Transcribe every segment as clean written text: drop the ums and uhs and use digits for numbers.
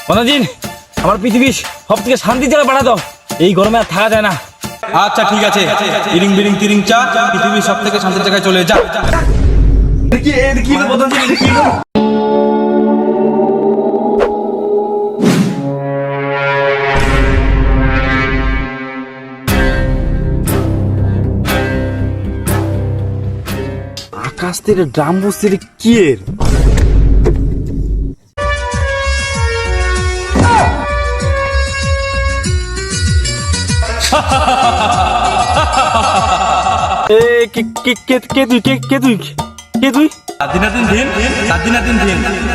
বন্ধুজিন, আমার পৃথিবীর সব থেকে শান্তি জায়গা পাঠা দাও, এই গরমে আর থাকা যায় না। আচ্ছা ঠিক আছে, ইরিং বিরিং তিরিং চা, পৃথিবীর সব থেকে শান্তির জায়গায় চলে যা। আকাশ থেকে ড্রাম বসছে রে, কি এর?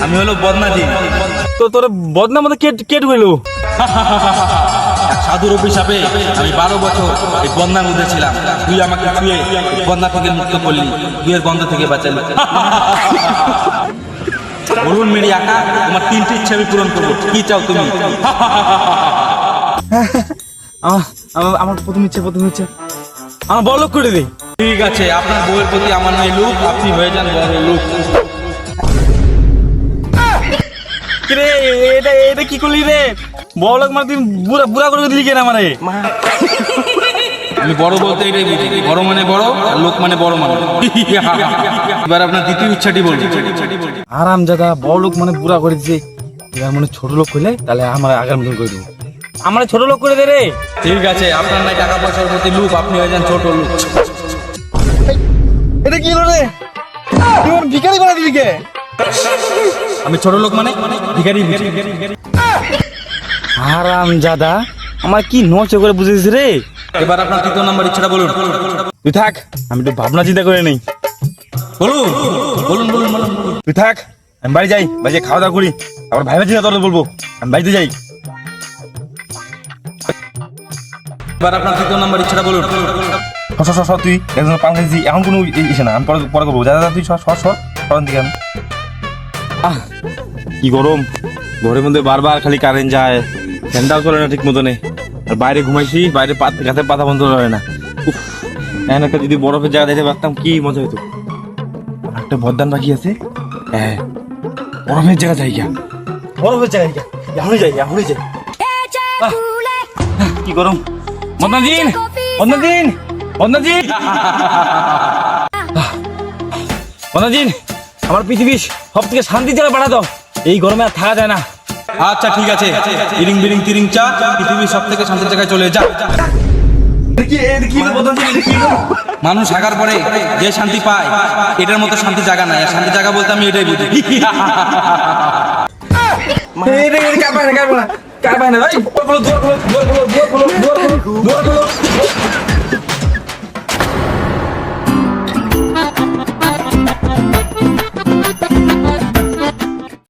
আমি হলো বদনা দিন। তোর বদনাম মধ্যে কে ঢুকলো? সাধুর অভিশাপে আমি 12 বছর এই বন্যার মধ্যে ছিলাম। তুই আমাকে ছুঁয়ে বন্যা থেকে মুক্ত করলি, দুয়ের গন্ধ থেকে বাঁচালি। বলুন মেরি আকা, তোমার 3টি ইচ্ছা আমি পূরণ করবো, কি চাও তুমি? আমার প্রথম ইচ্ছে আমার বড় লোক করে দে। ঠিক আছে, আপনার বউয়ের প্রতি আমার নয় লোক, আপনি হয়ে যান বড় লোক। এটা কি করলি রে? বড় লোক মানে তুই বুড়া করে দিলি কেন আমারে? আমি বড় বলতে এটাই বুঝি, বড় মানে বড়, আর লোক মানে বড় মানুষ। এবার আপনার দ্বিতীয় ইচ্ছাটি বলছি। আরাম দাদা, বড় লোক মানে বুড়া করে দিছে, এবার মানে ছোট লোক করলে তাহলে আমার আগার মতন করে দেবো। আমার ছোট লোক করে দে রে। ঠিক আছে, আপনার নাই টাকা পয়সার প্রতি লোক, আপনি হয়ে যান ছোট লোক। এটা কি হলো রে? তুই আমার ভিখারি বানা দিলি কে? আমি ছোট লোক মানে ভিখারি। আরাম দাদা, আমার কি নচ করে বুঝেছিস রে? এবার আপনার 3 নম্বর ইচ্ছাটা বলুন। তুই থাক, আমি একটু ভাবনা চিন্তা করে নেই। বলুন বলুন বলুন বলুন। তুই থাক, আমি বাড়ি যাই, বাড়ি খাওয়া দাওয়া করি, তারপর ভাইবা চিন্তা তোর বলবো। আমি বাড়িতে যাই। এবার আপনার 3 নম্বর ইচ্ছাটা বলুন। তুই একজন পাঙ্গাইছি, এখন কোনো ইসে না, আমি পরে করবো। দাদা তুই সরান দিকে। কি গরম, ঘরের মধ্যে বারবার খালি কারেন্ট যায়, ফ্যানটাও চলে না ঠিক মতনে, আর বাইরে ঘুমাইছি, বাইরে গাছের পাতা বন্ধ হয় না। এখন একটা যদি বরফের জায়গা দেখতে পারতাম কি মজা হতো। একটা বদান বাকি আছে, হ্যাঁ বরফের জায়গা যাই গিয়া, এখনই যাই। কি গরম। বদনাদিন আমার পৃথিবীর সব থেকে শান্তি জায়গা পাঠা দাও, এই গরমে আর থাকা যায় না। আচ্ছা ঠিক আছে, ইরিং বিরিং তিরিং চা, পৃথিবীর সব থেকে শান্তির জায়গায় চলে যা। মানুষ হাগার পরে যে শান্তি পায়, এটার মতো শান্তি জায়গা নাই। আর শান্তি জায়গা বলতে আমি এটাই বুঝি। কার পায় না